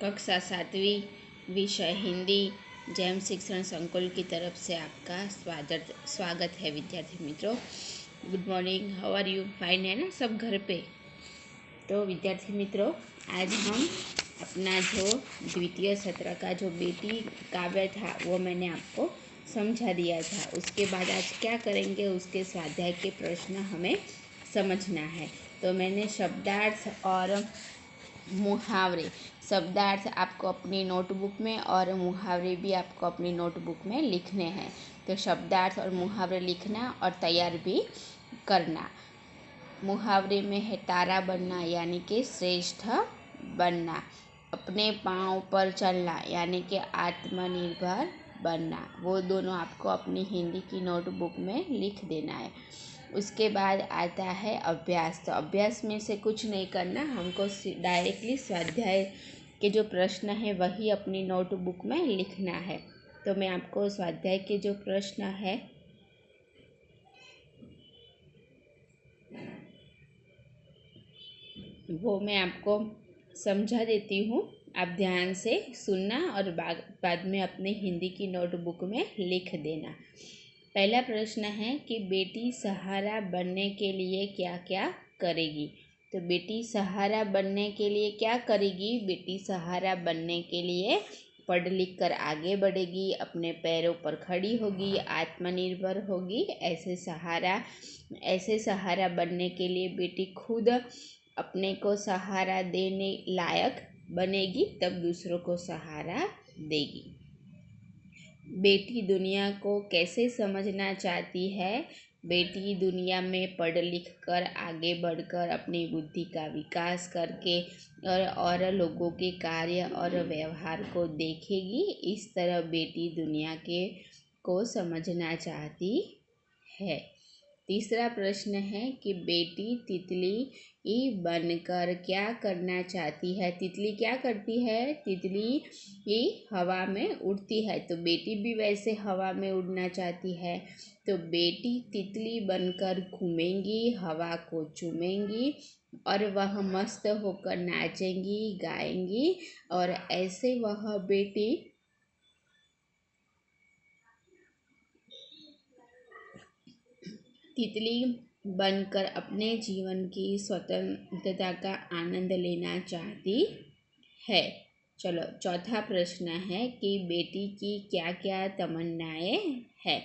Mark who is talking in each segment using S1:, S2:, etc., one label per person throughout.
S1: कक्षा 7वीं विषय हिंदी जैम शिक्षण संकुल की तरफ से आपका स्वागत है विद्यार्थी मित्रों। Good morning, how are you? Fine है ना सब घर पे? तो विद्यार्थी मित्रों, आज हम अपना जो द्वितीय सत्र का जो बेटी काव्य था वो मैंने आपको समझा दिया था। उसके बाद आज क्या करेंगे, उसके स्वाध्याय के प्रश्न हमें समझना है। तो मैंने शब्दार्थ और मुहावरे, शब्दार्थ आपको अपनी नोटबुक में और मुहावरे भी आपको अपनी नोटबुक में लिखने हैं। तो शब्दार्थ और मुहावरे लिखना और तैयार भी करना। मुहावरे में है तारा बनना यानी कि श्रेष्ठ बनना, अपने पाँव पर चलना यानी कि आत्मनिर्भर बनना। वो दोनों आपको अपनी हिंदी की नोटबुक में लिख देना है। उसके बाद आता है अभ्यास। तो अभ्यास में से कुछ नहीं करना, हमको डायरेक्टली स्वाध्याय के जो प्रश्न है वही अपनी नोटबुक में लिखना है। तो मैं आपको स्वाध्याय के जो प्रश्न है वो मैं आपको समझा देती हूँ, आप ध्यान से सुनना और बाद में अपने हिंदी की नोटबुक में लिख देना। पहला प्रश्न है कि बेटी सहारा बनने के लिए क्या क्या करेगी। तो बेटी सहारा बनने के लिए क्या करेगी? बेटी सहारा बनने के लिए पढ़ लिख कर आगे बढ़ेगी, अपने पैरों पर खड़ी होगी, आत्मनिर्भर होगी। ऐसे सहारा बनने के लिए बेटी खुद अपने को सहारा देने लायक बनेगी, तब दूसरों को सहारा देगी। बेटी दुनिया को कैसे समझना चाहती है? बेटी दुनिया में पढ़ लिख कर आगे बढ़कर अपनी बुद्धि का विकास करके और लोगों के कार्य और व्यवहार को देखेगी। इस तरह बेटी दुनिया को समझना चाहती है। तीसरा प्रश्न है कि बेटी तितली बनकर क्या करना चाहती है। तितली क्या करती है? तितली हवा में उड़ती है, तो बेटी भी वैसे हवा में उड़ना चाहती है। तो बेटी तितली बनकर घूमेंगी, हवा को चूमेंगी और वह मस्त होकर नाचेंगी, गाएंगी और ऐसे वह बेटी तितली बनकर अपने जीवन की स्वतंत्रता का आनंद लेना चाहती है। चलो, चौथा प्रश्न है कि बेटी की क्या क्या तमन्नाएं हैं।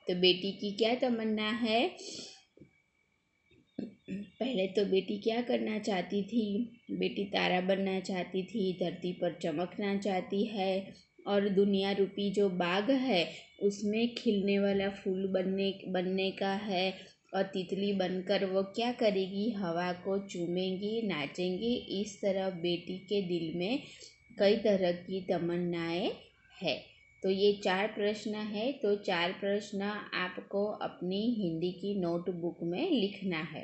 S1: तो बेटी की क्या तमन्ना है? पहले तो बेटी क्या करना चाहती थी? बेटी तारा बनना चाहती थी, धरती पर चमकना चाहती है और दुनिया रूपी जो बाग है उसमें खिलने वाला फूल बनने का है। और तितली बनकर वो क्या करेगी? हवा को चूमेंगी, नाचेंगी। इस तरह बेटी के दिल में कई तरह की तमन्नाएं है। तो ये 4 प्रश्न है। तो 4 प्रश्न आपको अपनी हिंदी की नोटबुक में लिखना है।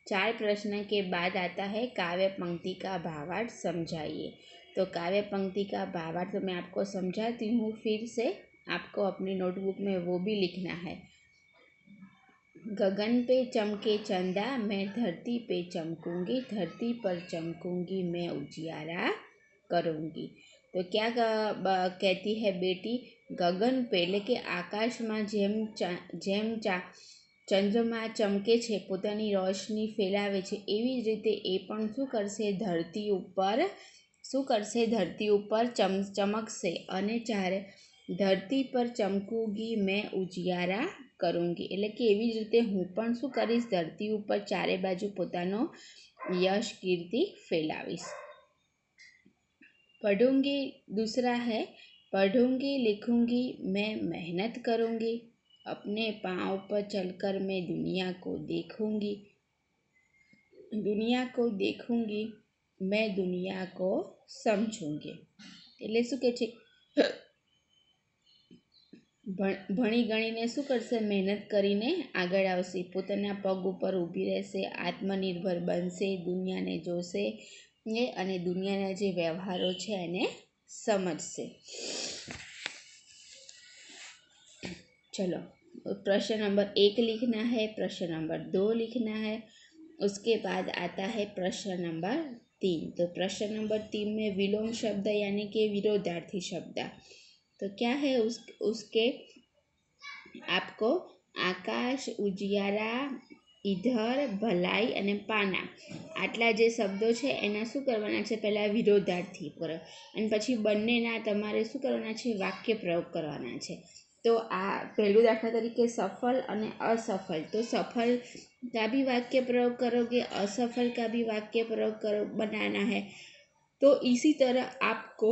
S1: 4 प्रश्न के बाद आता है काव्य पंक्ति का भावार्थ समझाइए। तो काव्य पंक्ति का भावार्थ तो मैं आपको समझाती हूँ फिर से, आपको अपनी नोटबुक में वो भी लिखना है। गगन पे चमके चंदा, मैं धरती पे चमकूंगी, धरती पर चमकूंगी, मैं उजियारा करूंगी। तो क्या कहती है बेटी? गगन पे એટલે કે આકાશમાં જેમ ચંદ્રમા ચમકે છે, પોતાની રોશની ફેલાવે છે, એવી જ રીતે એ પણ શું કરશે? ધરતી ઉપર ચમકશે અને જ્યારે ધરતી પર ચમકુગી મેં ઉજિયારા કरूंगी। એટલે કે એવી જ રીતે હું પણ શું કરીશ? ધરતી ઉપર ચારે બાજુ પોતાનો यश कीर्ति फैलावीश। पढ़ूंगी दूसरा है, पढ़ूंगी लिखूंगी मैं मेहनत करूंगी, अपने पाँव पर चलकर मैं दुनिया को देखूंगी, मैं दुनिया को समझूंगी। એટલે શું કહે છે? ભણી ગણીને શું કરશે? મહેનત કરીને આગળ આવશે, પોતાના પગ ઉપર ઊભી રહેશે, આત્મનિર્ભર બનશે, દુનિયાને જોશે અને દુનિયાના જે વ્યવહારો છે એને समझसे। चलो, प्रश्न नंबर 1 लिखना है, प्रश्न नंबर 2 लिखना है। उसके बाद आता है प्रश्न नंबर 3। तो प्रश्न नंबर 3 में विलोम शब्द यानी कि विरोधार्थी शब्द तो क्या है उसके आपको आकाश, उजियारा, ઈધર, ભલાઈ અને પાના આટલા જે શબ્દો છે એના શું કરવાના છે, પહેલાં વિરોધાર્થી પર અને પછી બંનેના તમારે શું કરવાના છે, વાક્ય પ્રયોગ કરવાના છે। તો આ પહેલું દાખલા તરીકે સફળ અને असफल, तो सफल का भी वाक्य प्रयोग करोगे, असफल का भी वाक्य प्रयोग करो बनाना है। तो इसी तरह आपको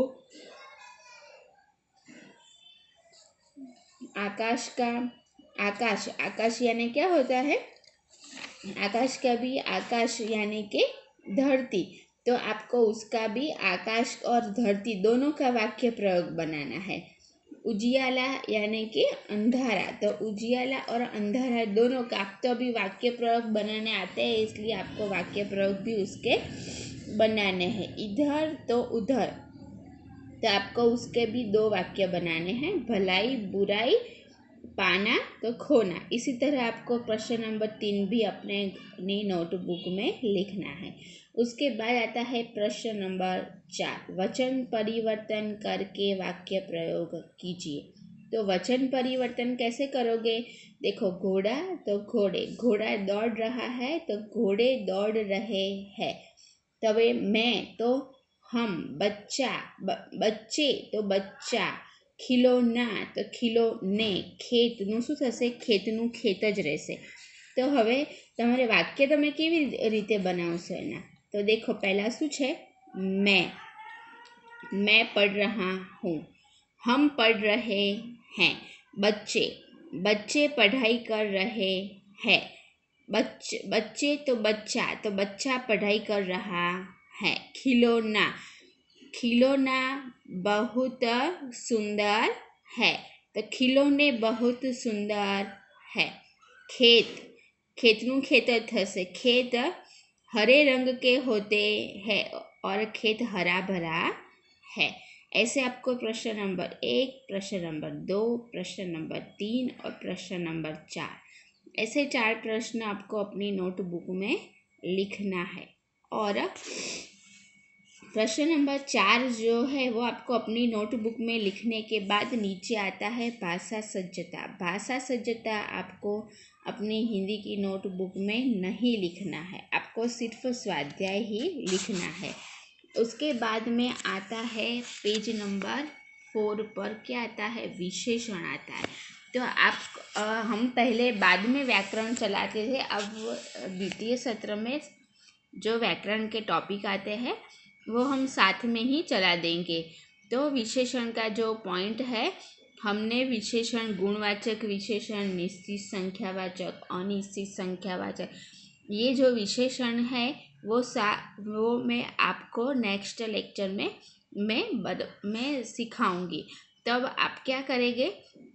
S1: आकाश का आकाश यानी क्या होता है, आकाश का भी आकाश यानी कि धरती, तो आपको उसका भी आकाश और धरती दोनों का वाक्य प्रयोग बनाना है। उजियाला यानी कि अंधारा, तो उजियाला और अंधारा दोनों का तो भी वाक्य प्रयोग बनाने आते हैं, इसलिए आपको वाक्य प्रयोग भी उसके बनाने हैं। इधर तो उधर, तो आपको उसके भी 2 वाक्य बनाने हैं, भलाई बुराई, पाना तो खोना। इसी तरह आपको प्रश्न नंबर 3 भी अपने नोटबुक में लिखना है। उसके बाद आता है प्रश्न नंबर 4, वचन परिवर्तन करके वाक्य प्रयोग कीजिए। तो वचन परिवर्तन कैसे करोगे, देखो घोड़ा तो घोड़े, घोड़ा दौड़ रहा है तो घोड़े दौड़ रहे हैं। तवे मैं तो हम, बच्चा बच्चे तो बच्चा, ખીલોના તો ખીલોને, ખેતનું શું થશે, ખેતનું ખેત જ રહેશે। તો હવે તમારે વાક્ય તમે કેવી રીતે બનાવશો એના, તો દેખો પહેલાં શું છે, मैं पढ़ रहा हूँ, हम पढ़ रहे हैं, बच्चे पढ़ाई कर रहे हैं, बच्चे तो बच्चा पढ़ाई कर रहा है। खिलौना बहुत सुंदर है, तो खिलौने बहुत सुंदर है। खेतનું ખેતર થશે, खेत हरे रंग के होते हैं और खेत हरा भरा है। ऐसे आपको प्रश्न नंबर 1, प्रश्न नंबर 2, प्रश्न नंबर 3 और प्रश्न नंबर 4, ऐसे 4 प्रश्न आपको अपनी नोटबुक में लिखना है। और प्रश्न नंबर 4 जो है वो आपको अपनी नोटबुक में लिखने के बाद नीचे आता है भाषा सज्जता। भाषा सज्जता आपको अपनी हिंदी की नोटबुक में नहीं लिखना है, आपको सिर्फ स्वाध्याय ही लिखना है। उसके बाद में आता है पेज नंबर 4 पर क्या आता है, विशेषण आता है। तो आप हम पहले बाद में व्याकरण चलाते थे, अब द्वितीय सत्र में जो व्याकरण के टॉपिक आते हैं वो हम साथ में ही चला देंगे। तो विशेषण का जो पॉइंट है, हमने विशेषण गुणवाचक विशेषण, निश्चित संख्यावाचक, अनिश्चित संख्यावाचक, ये जो विशेषण है वो मैं आपको नेक्स्ट लेक्चर में मैं सिखाऊंगी। तब आप क्या करेंगे,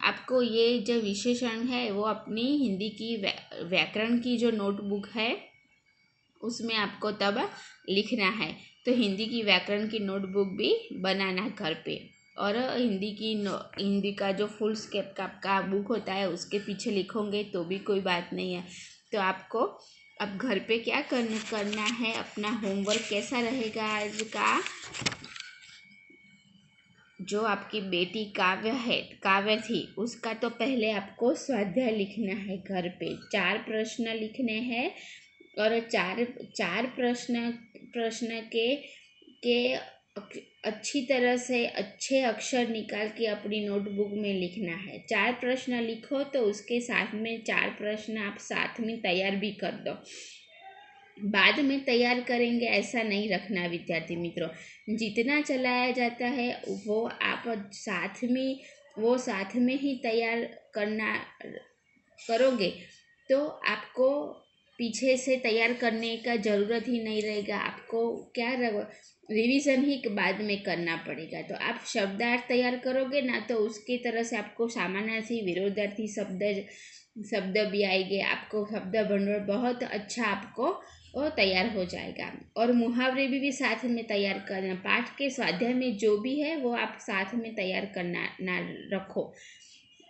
S1: आपको ये जो विशेषण है वो अपनी हिंदी की व्याकरण की जो नोटबुक है उसमें आपको तब लिखना है। तो हिंदी की व्याकरण की नोटबुक भी बनाना घर पे, और हिंदी का जो फुल स्केप का बुक होता है उसके पीछे लिखोगे तो भी कोई बात नहीं है। तो आपको अब घर पे क्या करना है, अपना होमवर्क कैसा रहेगा आज का, जो आपकी बेटी काव्य थी उसका तो पहले आपको स्वाध्याय लिखना है घर पे। 4 प्रश्न लिखने हैं और चार प्रश्न के अच्छी तरह से अच्छे अक्षर निकाल के अपनी नोटबुक में लिखना है। 4 प्रश्न लिखो तो उसके साथ में 4 प्रश्न आप साथ में तैयार भी कर दो, बाद में तैयार करेंगे ऐसा नहीं रखना विद्यार्थी मित्रों। जितना चलाया जाता है वो आप साथ में ही तैयार करोगे तो आपको पीछे से तैयार करने का ज़रूरत ही नहीं रहेगा। आपको क्या रिवीजन ही बाद में करना पड़ेगा। तो आप शब्दार्थ तैयार करोगे ना, तो उसकी तरह से आपको समानार्थी, विरोधार्थी शब्द भी आएंगे, आपको शब्द भंडोल बहुत अच्छा आपको वो तैयार हो जाएगा। और मुहावरे भी साथ में तैयार करना, पाठ के स्वाध्याय में जो भी है वो आप साथ में तैयार करना ना रखो।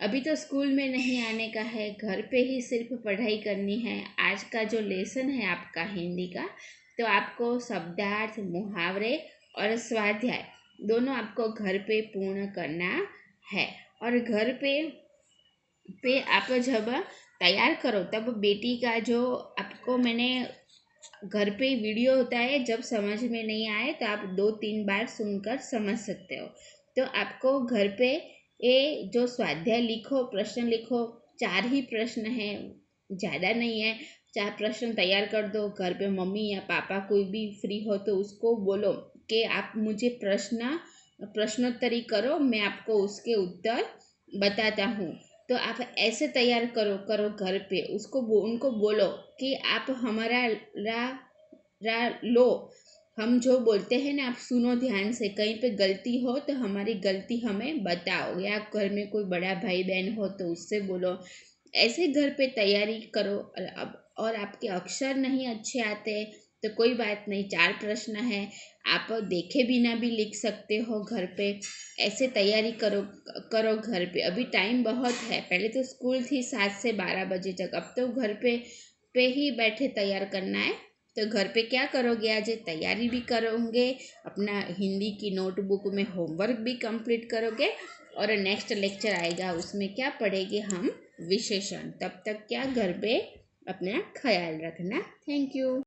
S1: अभी तो स्कूल में नहीं आने का है, घर पे ही सिर्फ पढ़ाई करनी है। आज का जो लेसन है आपका हिंदी का तो आपको शब्दार्थ, मुहावरे और स्वाध्याय दोनों आपको घर पे पूर्ण करना है। और घर पे आप जब तैयार करो तब बेटी का जो आपको मैंने घर पे वीडियो होता है, जब समझ में नहीं आए तो आप 2-3 बार सुनकर समझ सकते हो। तो आपको घर पे ये जो स्वाध्याय लिखो, प्रश्न लिखो, 4 ही प्रश्न हैं, ज़्यादा नहीं है। 4 प्रश्न तैयार कर दो। घर पे मम्मी या पापा कोई भी फ्री हो तो उसको बोलो कि आप मुझे प्रश्नोत्तरी करो, मैं आपको उसके उत्तर बताता हूँ। तो आप ऐसे तैयार करो घर पे। उनको बोलो कि आप हमारा रा रा लो, हम जो बोलते हैं ना आप सुनो ध्यान से, कहीं पे गलती हो तो हमारी गलती हमें बताओ, या घर में कोई बड़ा भाई बहन हो तो उससे बोलो। ऐसे घर पे तैयारी करो। और आपके अक्षर नहीं अच्छे आते तो कोई बात नहीं, 4 प्रश्न है, आप देखे बिना भी लिख सकते हो घर पे। ऐसे तैयारी करो घर पे। अभी टाइम बहुत है, पहले तो स्कूल थी 7 से 12 बजे तक, अब तो घर पे ही बैठे तैयार करना है। तो घर पे क्या करोगे, आज तैयारी भी करोगे, अपना हिंदी की नोटबुक में होमवर्क भी कंप्लीट करोगे, और नेक्स्ट लेक्चर आएगा उसमें क्या पढ़ेंगे हम, विशेषण। तब तक क्या घर पे अपना ख्याल रखना। Thank you.